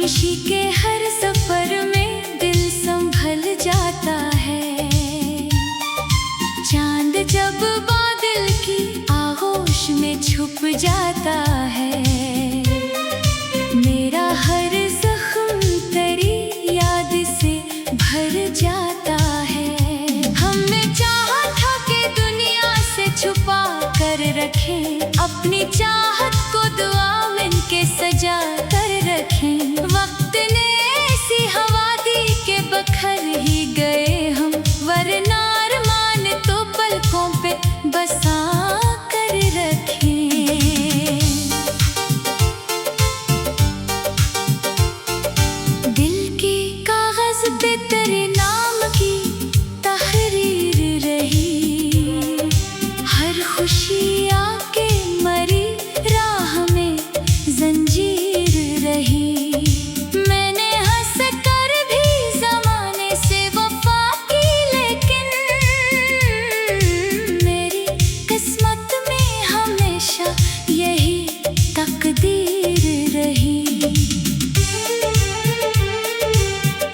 खुशी के हर सफर में दिल संभल जाता है। चांद जब बादल की आगोश में छुप जाता है, मेरा हर जख्म तेरी याद से भर जाता है। हमने चाहा था कि दुनिया से छुपा कर रखें, अपनी चाहत को दुआ में के सजा कर रखें। वक्त ने ऐसी हवा दी के बखर ही गए हम, वरना अरमान तो पलकों पे बसा कर रखें। दिल के कागज पे तेरे नाम की तहरीर रही, हर खुशी आके मरी राह में जंजीर रही। मैंने हंस कर भी जमाने से वफा की, लेकिन मेरी किस्मत में हमेशा यही तकदीर रही।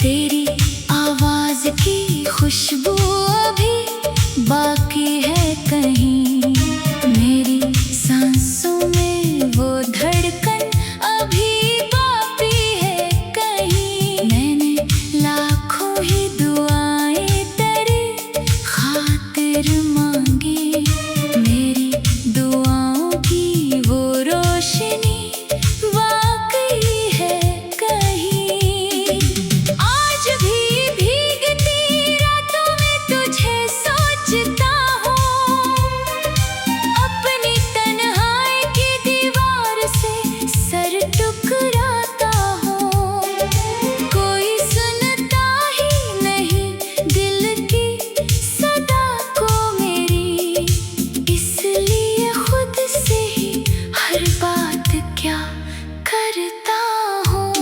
तेरी आवाज की खुशबू अभी बाकी है कहीं, मेरी सांसों में वो धड़कन अभी बाकी है कहीं। मैंने लाखों ही दुआएं तेरी खातिर मांगी, मेरी दुआओं की वो रोशनी वाकई है कहीं। आज भी भीगती रातों में तुझे सोचता हूँ, अपनी तन्हाई की दीवार से सर टुकराता हूँ। कोई सुनता ही नहीं दिल की सदा को मेरी, इसलिए खुद से ही हर बात क्या करता हूँ।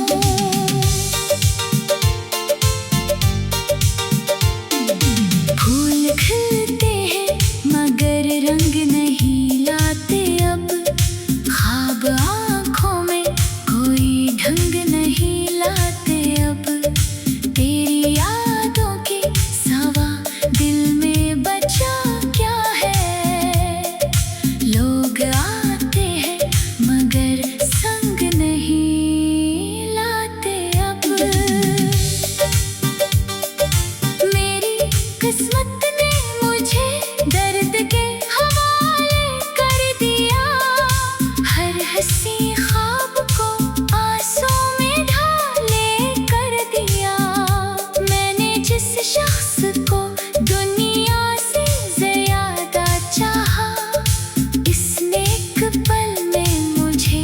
फूल खिलते हैं मगर रंग नहीं लाते अब, ख्वाब आँखों में कोई ढंग नहीं लाते अब। तेरी यादों की सवा दिल में बचा क्या है, लोग आते हैं मगर संग नहीं लाते अब। मेरी किस्मत ने मुझे दर्द के हवाले कर दिया, हर हंसी ख्वाब को आंसू में ढाले कर दिया। मैंने जिस शख्स को दुनिया से ज्यादा चाहा, इसने एक पल में मुझे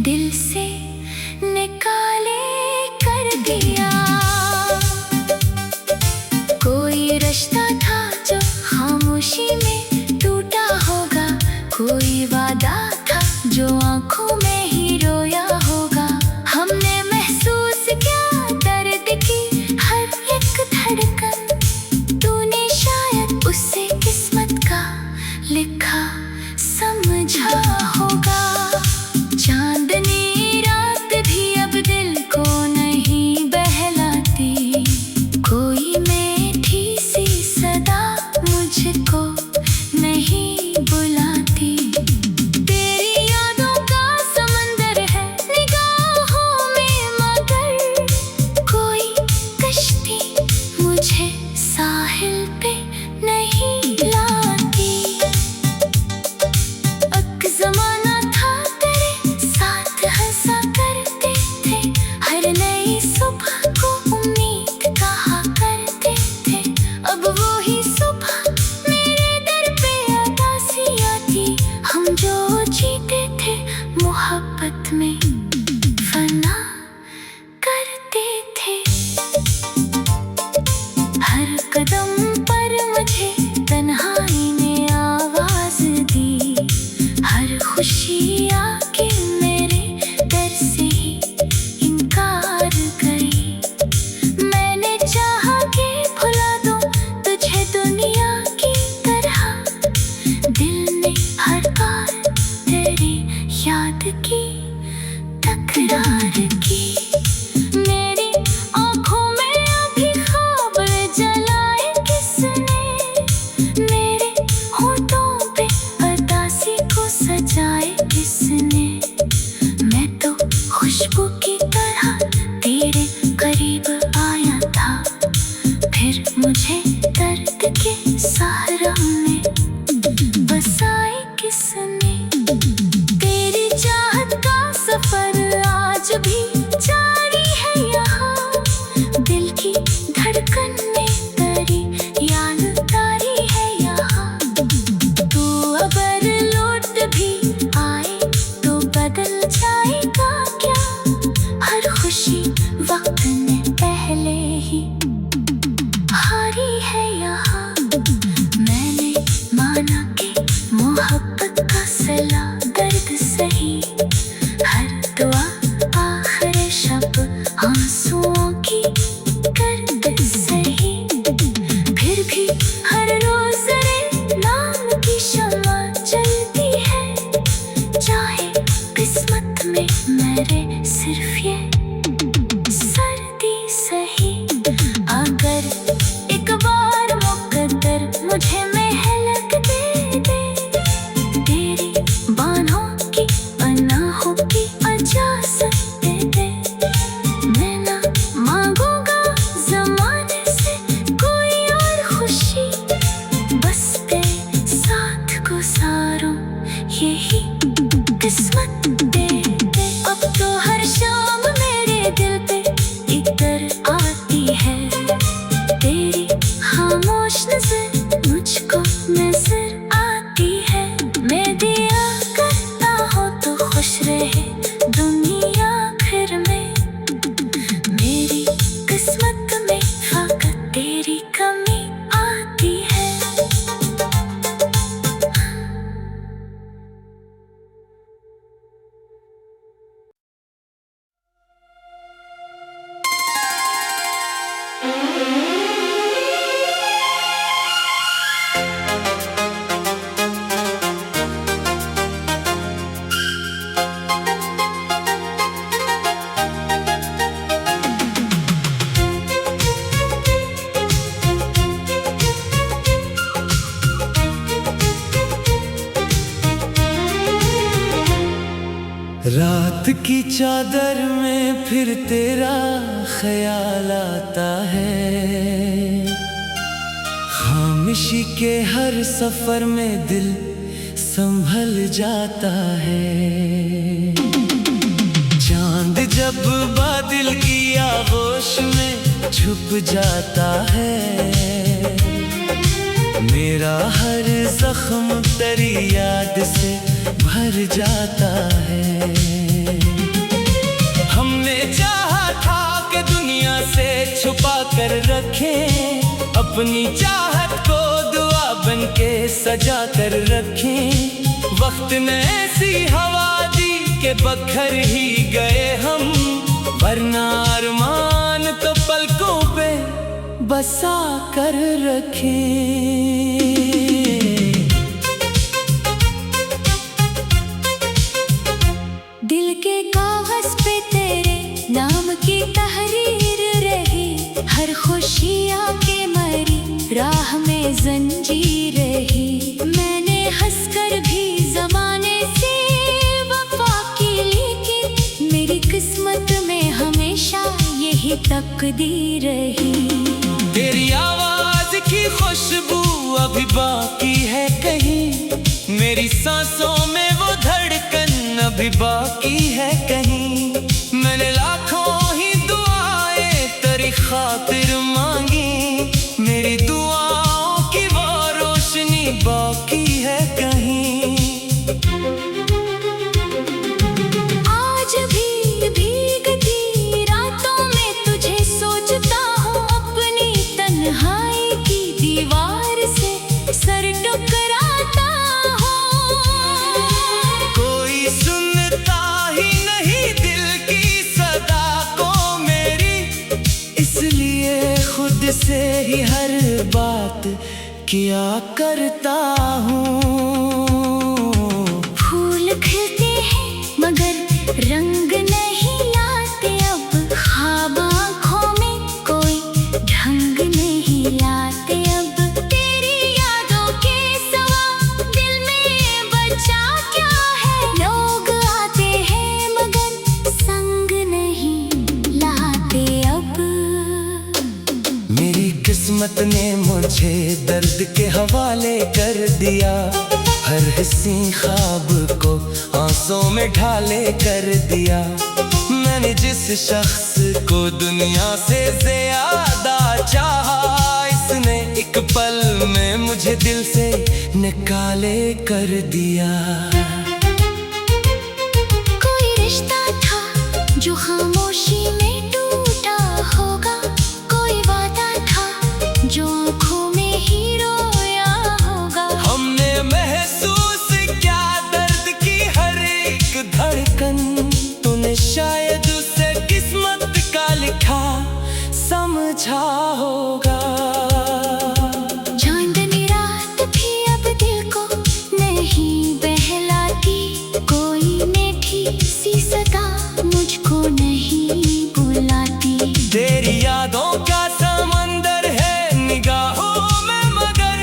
दिल से निकाले कर दिया। कोई रिश्ता था जो खामोशी में टूटा होगा, कोई वादा था जो आंखों में ही रोया होगा। हमने महसूस किया दर्द की हर एक धड़कन, तूने शायद उसे किस्मत का लिखा समझा होगा। चांदनी रात भी अब दिल को नहीं बहला खुशबू की तरह तेरे करीब आया था, फिर मुझे दर्द के सहारा में बसाए किसने। तेरी चाहत का सफर आज भी जारी है यहाँ, दिल की धड़कन में तेरी याद तारी है यहाँ। तू अगर लौट भी आए तो बदल जाएगा क्या, हर खुशी वक्त ने पहले ही हारी है यहाँ। मैंने माना कि मोहब्बत का सिला दर्द सही, हर दुआ आखिर शब आंसुओं की गर्द सही। फिर भी हर रोज रे नाम की शम्मा जलती है, चाहे किस्मत में मेरे सिर्फ ये सर्दी सही। अगर एक बार मुकद्दर मुझे महलक दे दे, तेरी बाहों की पनाहों की इजाजत दे दे। मैं ना मांगूंगा ज़माने से कोई और खुशी, बस तेरे साथ गुजारूं यही किस्मत दे दे। अब तो हर शाम मेरे दिल पे इतर आती है, तेरी खामोश नजर मुझको नजर आती है। मैं दिया करता हूँ तो खुश रहे दुनिया फिर में, मेरी किस्मत में फकत तेरी कमी आती है। रात की चादर में फिर तेरा ख्याल आता है, खामोशी के हर सफर में दिल संभल जाता है। चांद जब बादल की आगोश में छुप जाता है, मेरा हर जख्म तेरी याद से भर जाता है। हमने चाहा था कि दुनिया से छुपा कर रखें, अपनी चाहत को दुआ बन के सजा कर रखें। वक्त ने ऐसी हवा दी कि बखर ही गए हम, वरना अरमान तो पलकों पे बसा कर रखें। दिल के कागज पे तेरे नाम की तहरीर रही, हर खुशियाँ के मरी राह में जंजीर रही। मैंने हंसकर भी जमाने से वफा की, लेकिन मेरी किस्मत में हमेशा यही तकदीर रही। तेरी आवाज की खुशबू अभी बाकी है कहीं, मेरी सांसों में वो धड़कन अभी बाकी है कहीं। मैंने लाखों ही दुआएं तेरी खातिर मांगी, मेरी दुआओं की वो रोशनी बाकी है कहीं। आज भी भीगती रातों में तुझे सोचता हूँ, अपनी तन्हाई की दीवार से सर टकराता हूँ। कोई सुनता ही नहीं दिल की सदा को मेरी, इसलिए खुद से ही हर बात किया करता हूँ। फूल खिलते हैं मगर रंग नहीं लाते, अब ख्वाब आँखों में कोई ढंग नहीं लाते। अब तेरी यादों के सवा दिल में बचा क्या है, लोग आते हैं मगर संग किस्मत ने मुझे दर्द के हवाले कर दिया, हर हंसी ख्वाब को आंसू में ढाले कर दिया। मैंने जिस शख्स को दुनिया से ज्यादा चाहा, इसने एक पल में मुझे दिल से निकाले कर दिया। कोई रिश्ता था जो खामोशी में टूटा होगा, कोई वादा था जो आंखों में ही रोया होगा। हमने महसूस क्या दर्द की हर एक धड़कन, तूने शायद उसे किस्मत का लिखा समझा होगा। चांदनी रात भी अब दिल को नहीं बहलाती, कोई मीठी सी सदा मुझको नहीं बुलाती। तेरी यादों का समंदर है निगाहों में, मगर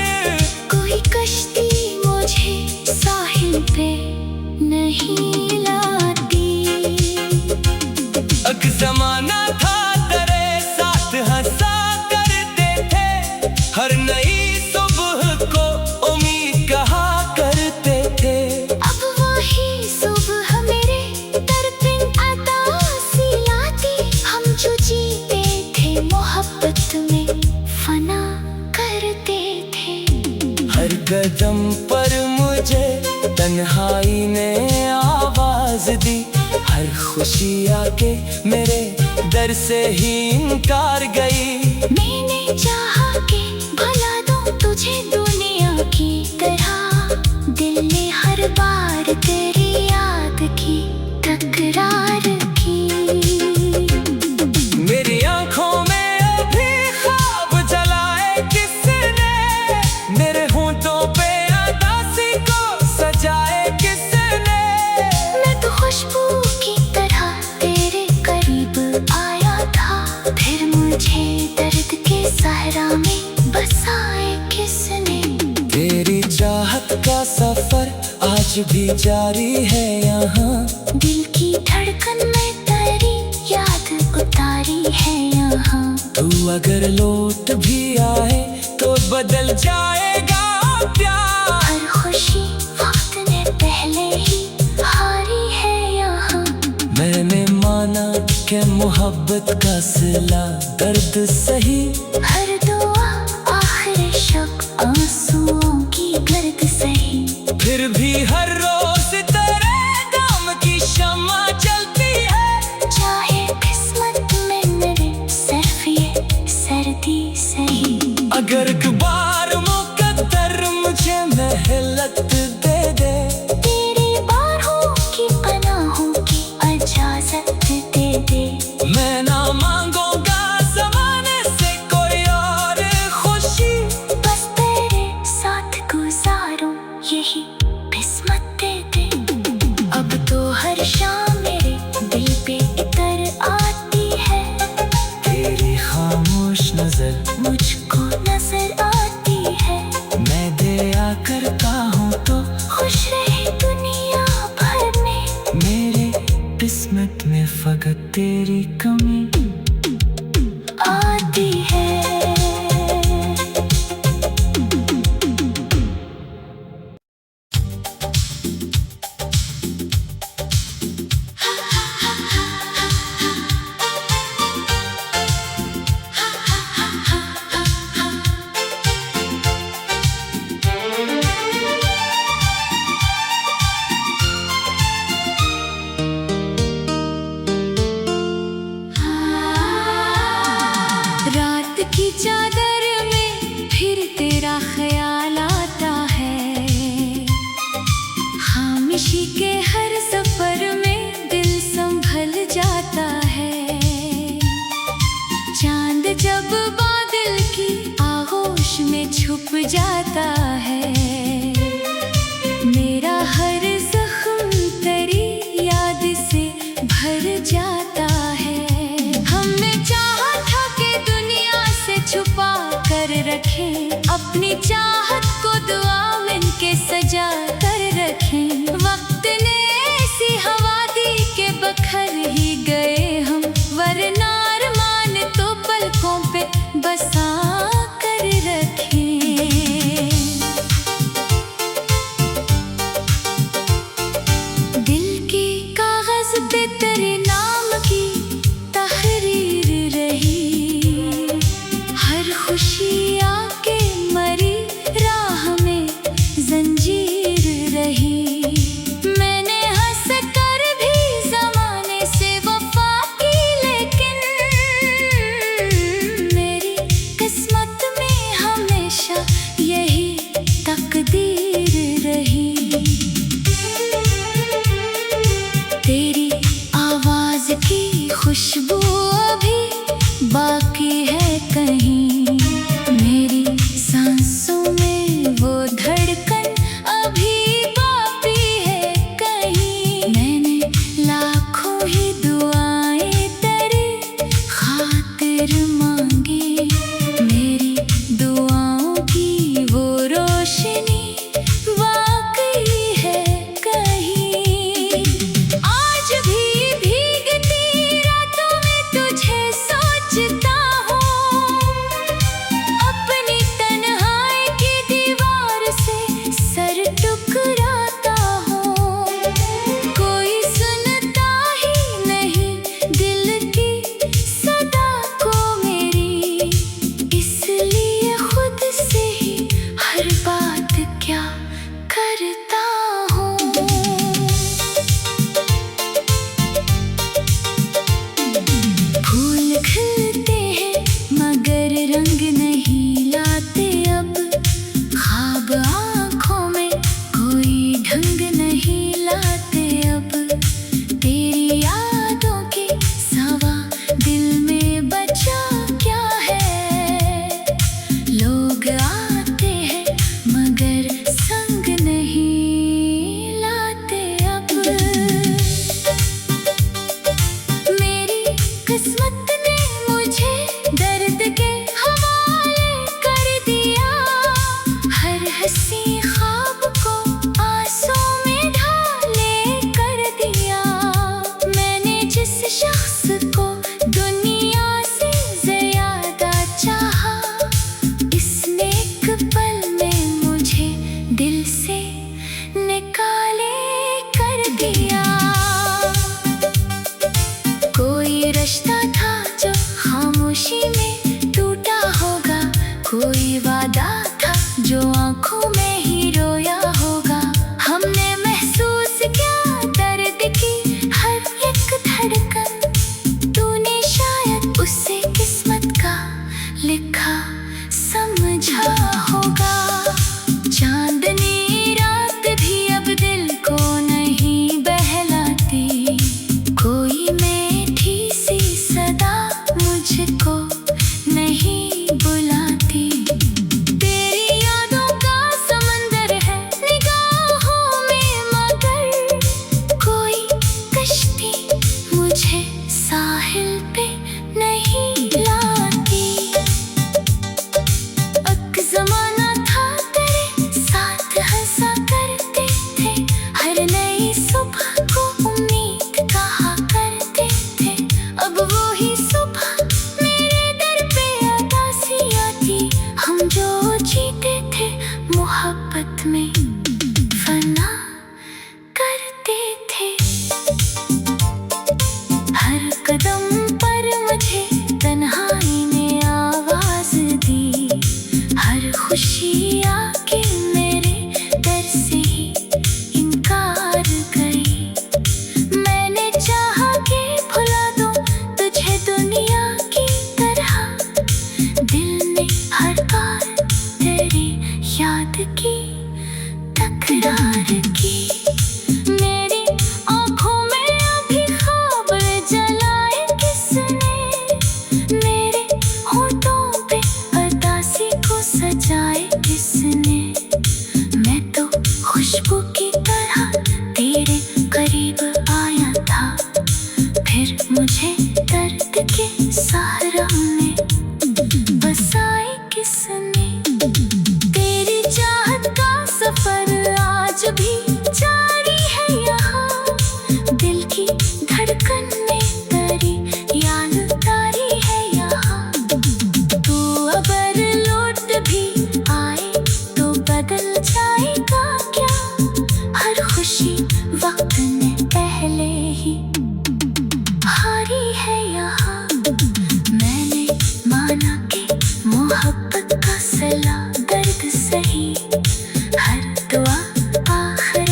कोई कश्ती मुझे साहिल पे नहीं लाती। एक जमाना था तेरे साथ हंसा करते थे, हर नई सुबह को उम्मीद कहा करते थे। अब वही सुबह मेरे दरपिन अता सी लाती, हम जो जीते थे मोहब्बत में फना करते थे। हर कदम पर मुझे तन्हाई ने आवाज दी, हर खुशी आके मेरे दर से ही इनकार गई। मैंने चाहा कि भला दूं तुझे दुनिया की तरह, दिल ने हर बार तेरी याद की तकरार की। मेरी आंखों में अभी ख्वाब जलाए किसने, मेरे होंठों पे उदासी को सजाए किसने। मैं तो खुशबू की तरह तेरे करीब आया था, फिर मुझे दर्द के सहरा में बसाए किसने। तेरी चाहत का सफर आज भी जारी है यहाँ, दिल की धड़कन में तेरी याद उतारी है यहाँ। तू अगर लौट भी आए तो बदल जाएगा प्यार। हर खुशी वक्त ने पहले ही हारी है यहाँ। मैंने माना कि मोहब्बत का सिला दर्द सही, हर दुआ आखिर शक आंसुओं की गर्द सही। फिर भी हर रोज तेरे नाम की शम्मा जलती है, चाहे किस्मत में मेरे सिर्फ ये सर्दी सही। अगर एक बार मुकद्दर मुझे मेहलत दे दे, तेरी बाहों की पनाहों की इजाजत दे दे। मैं ना मांगूंगा ज़माने से कोई और खुशी, बस तेरे साथ गुजारूं यही किस्मत दे दे। अब तो हर शाम मेरे दिल पे इतर आती है, तेरी खामोश नजर मुझको नजर आती है। मैं दया करता हूँ तो खुश रहे दुनिया भर में, मेरे किस्मत में फकत तेरी कमी आती है। रात की चादर में फिर तेरा ख्याल आता है, खामोशी के हर सफर में दिल संभल जाता है। चांद जब बादल की आगोश में छुप जाता है, मेरा हर जख्म तेरी याद से भर जाता है। हमने चाहा था कि दुनिया से छुपा कर रखें, अपनी चाहत को दुआ में के सजा कर रखें। वक्त ने ऐसी हवा दी के बखर ही गए हम, वरना अरमान तो पलकों पे बसा कर की खुशबू अभी बाकी है कहीं, मेरी सांसों में वो धड़कन अभी बाकी है कहीं। मैंने लाखों ही दुआएं तेरी खातिर मांगी, मेरी दुआओं की वो रोशनी बाकी है कहीं। आज भी भीगती रातों में तुझे सोचता हूँ, अपनी तन्हाई की दीवार से सर टुकराता हूँ। कोई सुनता ही नहीं दिल की सदा को मेरी, इसलिए खुद से ही हर बात क्या करता हूँ। फूल खिलते हैं मगर रंग नहीं लाते अब, ख्वाब आँखों में कोई ढंग नहीं लाते अब। तेरी यादों के सिवा दिल में बचा क्या है, लोग आते हैं मगर संग नहीं लाते अब। मेरी किस्मत ने मुझे दर्द के हवाले कर दिया, हर हंसी ख्वाब को आंसू में ढाले कर दिया। मैंने जिस शख्स को दुनिया से ज्यादा चाहा, इसने एक पल में मुझे दिल से निकाले कर दिया। कोई रिश्ता था जो खामोशी में टूटा होगा, कोई वादा था जो आंखों में ही रोया होगा। हमने महसूस किया दर्द की हर एक धड़कन, तूने शायद उसे किस्मत का लिखा समझा होगा। चांदनी रात भी अब दिल को नहीं बहलाती, कोई मीठी सी सदा मुझको नहीं बुलाती। तेरी यादों का समंदर है निगाहों में मगर कोई कश्ती मुझे साहिल पे नहीं लाती। एक ज़माना था तेरे साथ हंसा करते थे, हर नई सुबह को उम्मीद कहा करते थे। अब वो ही सुबह मेरे दर पे उदासियाँ थी, हम जो जीते थे मोहब्बत में फना करते थे। हर कदम पर मुझे तन्हाई ने आवाज दी, हर खुशी आके मेरे दर से ही इनकार गई। मैंने चाहा कि भुला दूं तुझे दुनिया की तरह, दिल ने हर बार तेरी याद की तकरार की। मेरी आँखों में अभी ख्वाब जलाए किसने, मेरे होठों पे उदासी को सजाए किसने। मैं तो खुशबू की तरह तेरे करीब आया था, फिर मुझे दर्द के सहारा में बसाए किसने। तेरी चाहत का सफर आज भी जारी है यहाँ, दिल की धड़कन में तेरी याद तारी है यहाँ। तू अगर लौट भी आए तो बदल जाएगा क्या, हर खुशी वक्त ने पहले ही हारी है यहाँ। मैंने माना कि मोहब्बत का सिला दर्द सही, हर दुआ आखिर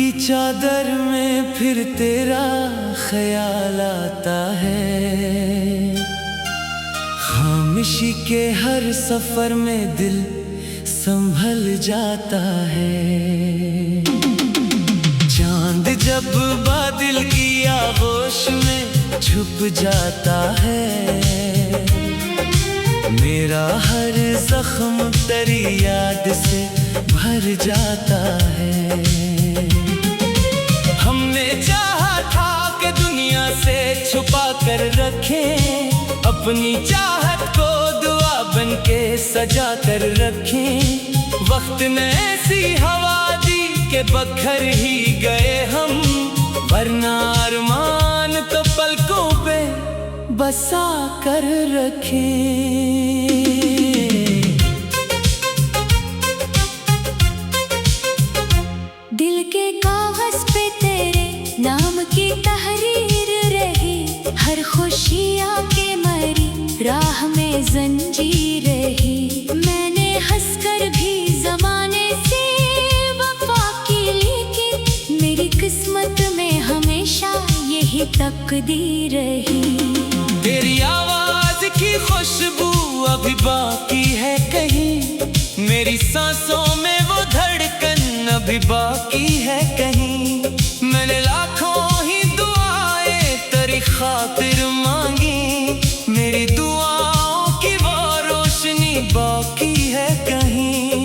की चादर में फिर तेरा ख्याल आता है। खामोशी के हर सफर में दिल संभल जाता है। चांद जब बादल की आगोश में छुप जाता है, मेरा हर जख्म तेरी याद से भर जाता है। हमने चाहा था कि दुनिया से छुपा कर रखें, अपनी चाहत को दुआ बन के सजा कर रखें। वक्त ने ऐसी हवा दी कि बखर ही गए हम, वरना अरमान तो पलकों पे बसा कर रखें। दिल के कागज पे तेरे नाम की तहरीर रही, हर खुशी आके मरी राह में जंजीर रही। मैंने हंसकर भी जमाने से वफा की, लेकिन मेरी किस्मत में हमेशा यही तकदीर रही। तेरी आवाज की खुशबू अभी बाकी है कहीं, मेरी सांसों में वो धड़कन अभी बाकी है कहीं। मैंने लाखों ही दुआएं तेरी खातिर मांगी, मेरी दुआओं की वो रोशनी बाकी है कहीं।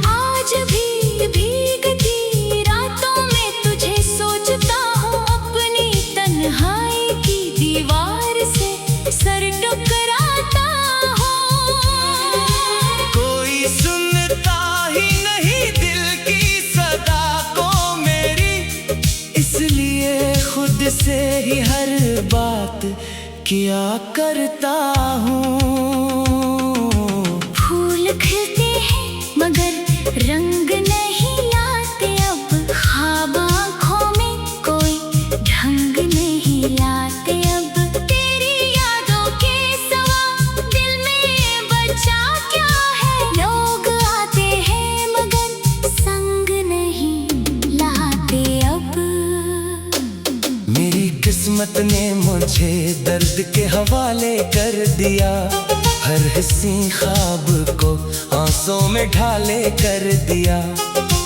आज भी भीगती रातों में तुझे सोचता हूँ, अपनी तन्हाई की दीवार से सर टकराता हूँ। कोई सुनता ही नहीं दिल की सदा को मेरी, इसलिए खुद से ही हर बात किया करता हूँ। फूल खिलते हैं मगर रंग नहीं आते अब, ख्वाब आँखों में कोई ढंग नहीं लाते अब। तेरी यादों के सिवा दिल में बचा क्या है, लोग आते हैं मगर संग नहीं लाते अब। मेरी किस्मत ने मुझे दर्द के हवाले कर दिया, हर हंसी ख्वाब को आंसुओं में ढाले कर दिया।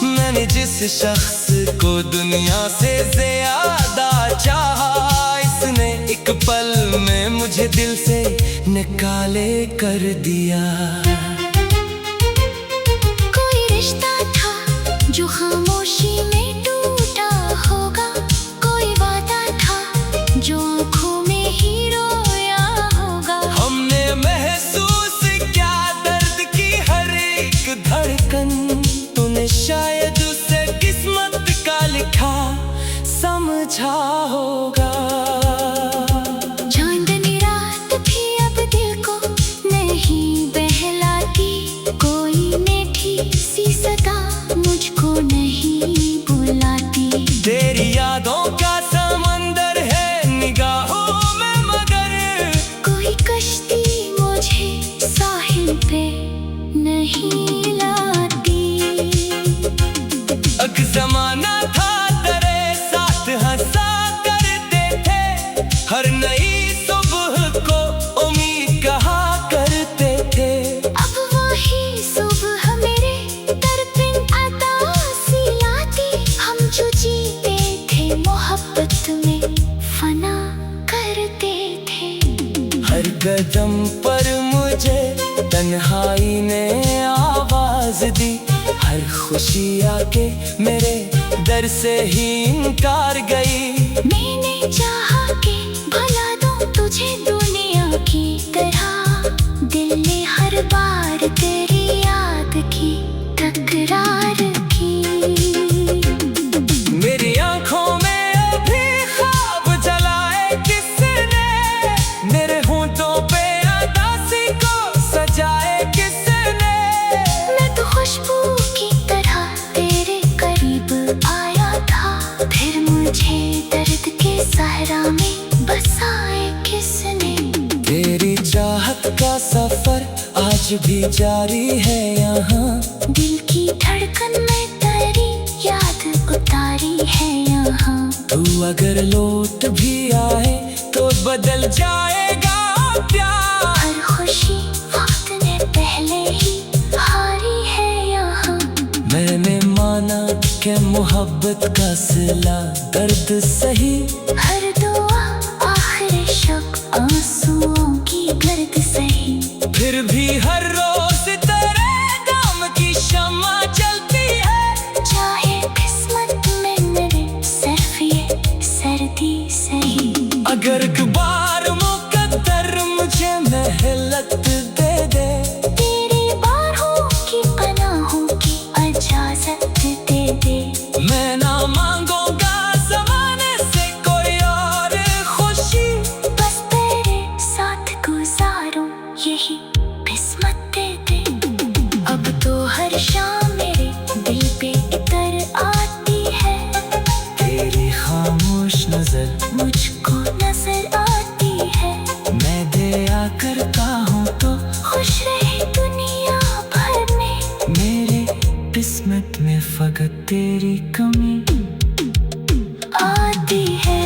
मैंने जिस शख्स को दुनिया से ज्यादा चाहा, इसने एक पल में मुझे दिल से निकाले कर दिया। कोई रिश्ता था जो खामोशी में टूटा होगा, कोई वादा था जो आँखों में ही रोया होगा। हमने महसूस क्या दर्द की हर एक धड़कन, तूने शायद उसे किस्मत का लिखा समझा होगा। चांदनी रात भी अब दिल को नहीं बहलाती, कोई मीठी सी सदा मुझको नहीं बुलाती। तेरी यादों का समंदर है निगाहों में, मगर कोई कश्ती मुझे साहिल पे नहीं लाती। एक जमाना था तेरे साथ हंसा करते थे, हर नई सुबह को उम्मीद कहा करते थे। अब वही सुबह मेरे दरपिन अदा सी लाती, हम जो जीते थे मोहब्बत में फना करते थे। हर कदम पर मुझे तन्हाई ने आवाज दी, हर खुशी आके मेरे दर से ही इनकार गई। मैंने चाहा कि भला दूं तुझे दुनिया की तरह, दिल ने हर बार तेरी याद की तकरार की। मेरी आंखों में अभी ख्वाब जलाए किसने, मेरे होंठों पे उदासी को सजाए किसने। मैं तो खुशबू की तरह तेरे करीब आया था, फिर मुझे दर्द के सहरा में बसाए किसने। तेरी चाहत का सफर आज भी जारी है यहाँ, दिल की धड़कन तू अगर लौट भी आए तो बदल जाएगा प्यार। हर खुशी वक्त ने पहले ही हारी है यहाँ। मैंने माना कि मोहब्बत का सिला दर्द सही। हर दुआ आखिर शब आंसुओं की गर्द सही। फिर भी हर रोज तेरे नाम की शम्मा जलती है। चाहे किस्मत में मेरे सिर्फ ये सर्दी सही। अगर एक बार मुकद्दर मुझे मोहलत दे दे, तेरी बाहों की पनाहों की इजाजत दे दे। मैं ना मांगूंगा ज़माने से कोई और खुशी। बस तेरे साथ गुजारूं यही किस्मत दे दे। अब तो हर शाम मेरे दिल पे इतर आती है। तेरी खामोश नजर मुझको नजर आती है। मैं दया करता हूँ तो खुश रहे दुनिया भर में। मेरे किस्मत में फकत तेरी कमी आती है।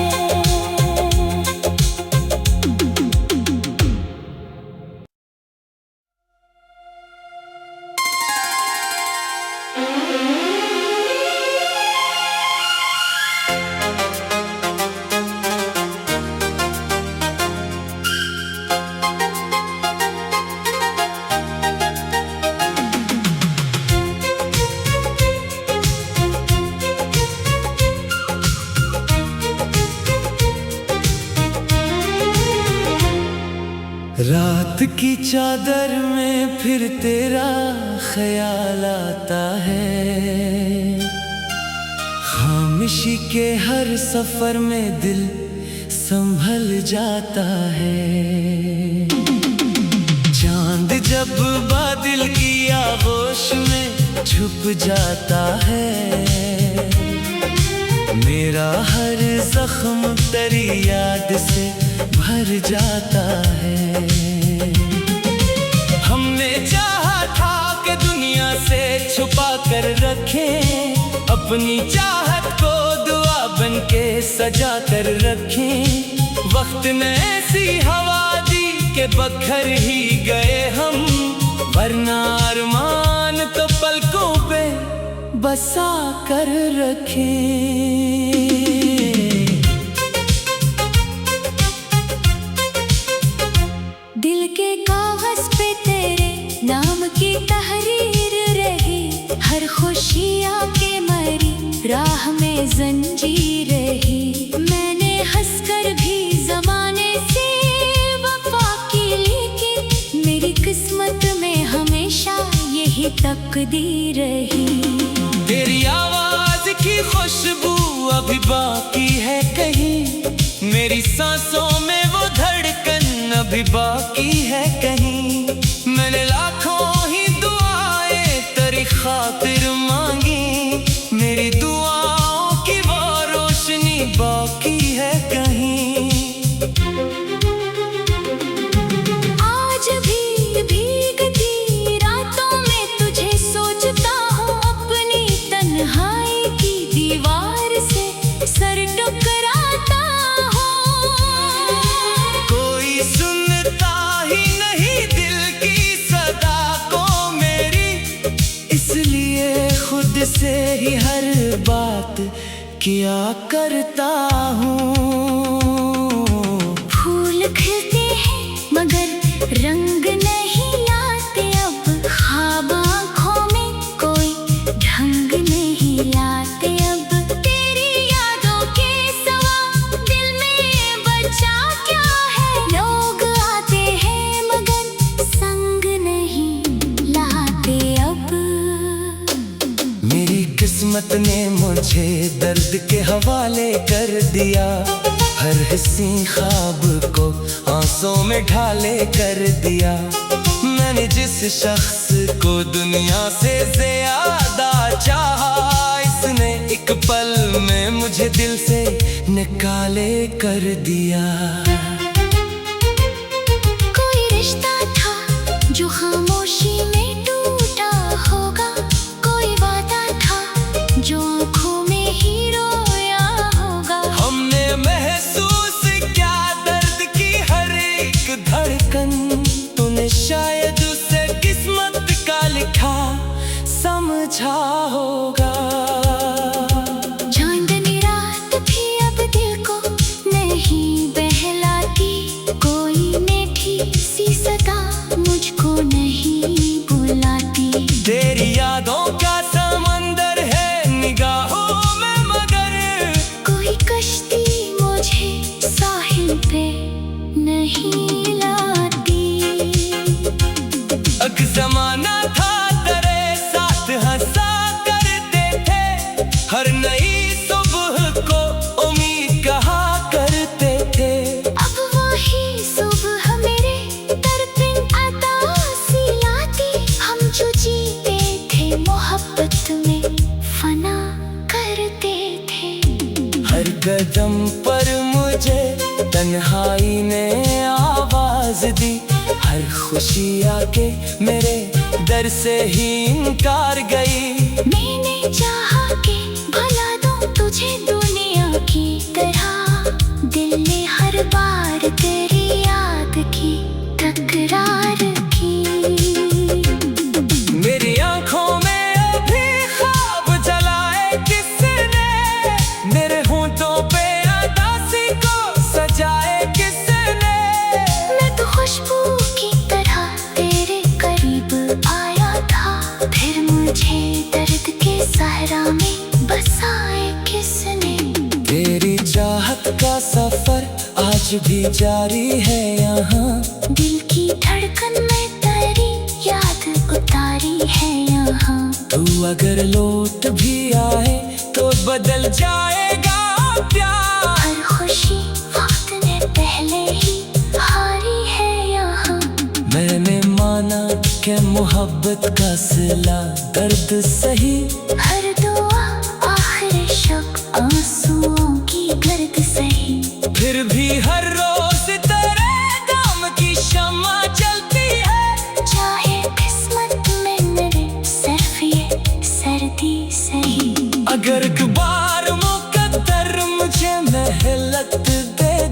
रात की चादर में फिर तेरा ख्याल आता है। खामोशी के हर सफर में दिल संभल जाता है। चांद जब बादल की आगोश में छुप जाता है। मेरा हर जख्म तेरी याद से भर जाता है। हमने चाहा था कि दुनिया से छुपा कर रखें, अपनी चाहत को दुआ बन के सजा कर रखें। वक्त ने ऐसी हवा दी कि बखर ही गए हम, वरना अरमान तो पलकों पे बसा कर रखें। दिल के कागज पे तेरे नाम की तहरीर रही। हर खुशी आके मरी राह में जंजीर रही। मैंने हंसकर भी जमाने से वफा की, लेकिन मेरी किस्मत में हमेशा यही तकदीर रही। तेरी आवाज की खुशबू अभी बाकी है कहीं, मेरी सांसों में वो धड़कन अभी बाकी है कहीं। मैंने लाखों ही दुआएं तेरी खातिर मांगी, मेरी दुआओं की वो रोशनी बाकी है कहीं। आज भी भीगती रातों में तुझे सोचता हूँ, अपनी तन्हाई की दीवार से सर टकराता हूँ। कोई सुनता ही नहीं दिल की सदा को मेरी, इसलिए खुद से ही हर बात किया करता हूँ। फूल खिलते हैं मगर रंग नहीं लाते अब, ख्वाब आँखों में कोई ढंग नहीं लाते अब। तेरी यादों के सिवा दिल में बचा क्या है, लोग आते हैं मगर संग नहीं लाते अब। मेरी किस्मत ने मुझे दर्द के हवाले कर दिया, हर हंसी ख्वाब को आंसुओं में ढाले कर दिया। मैंने जिस शख्स को दुनिया से ज्यादा चाहा, इसने एक पल में मुझे दिल से निकाले कर दिया। कोई रिश्ता था जो खामोशी में टूटा होगा, कोई वादा था जो आँखों में ही रोया होगा। नहीं लाती। एक जमाना था तेरे साथ हंसा करते थे, हर नई सुबह को उम्मीद कहा करते थे। अब वही सुबह मेरे तरपिन अतासी लाती। हम जो जीते थे मोहब्बत में फना करते थे। हर कदम पर मुझे तन्हाई ने आवाज दी, हर खुशी आके मेरे दर से ही इनकार गई। मैंने चाहा कि भला दूं तुझे दुनिया की तरह, दिल ने हर बार तेरी याद की तकरार की। मेरी आंखों में अभी ख्वाब जलाए किसने, मेरे होंठों पे उदासी को सजाए किसने। मैं तो खुशबू की तरह तेरे करीब आया था, फिर मुझे दर्द के सहरा में बसाए किसने। तेरी चाहत का सफर आज भी जारी है यहाँ, दिल की धड़कन में तेरी याद उतारी है यहाँ। तू अगर लौट भी आए तो बदल जाएगा प्यार। हर खुशी वक्त ने पहले ही हारी है यहाँ। मैंने माना कि मोहब्बत का सिला दर्द सही, हर दुआ आखिर शक आंसुओं की गर्द सही। फिर भी हर रोज तेरे दाम की शम्मा जलती है, चाहे किस्मत में मेरे सिर्फ ये सर्दी सही। अगर एक बार मुकद्दर मुझे मोहलत दे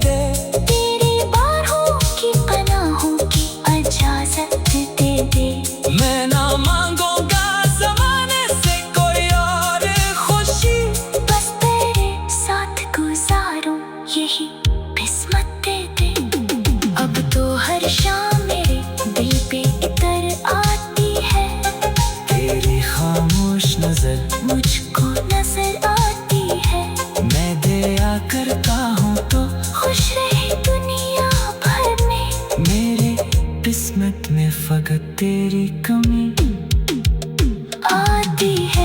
दे, तेरी बाहों की पनाहों की इजाजत दे दे। मैं ना मांगूंगा ज़माने से कोई और खुशी, बस तेरे साथ गुजारूं यही किस्मत दे दे। अब तो हर शाम मेरे दिल पे इतर आती है, तेरी खामोश नजर मुझको नजर आती है। मैं दया करता हूँ तो खुश रहे दुनिया भर में, मेरे किस्मत में फकत तेरी कमी आती है।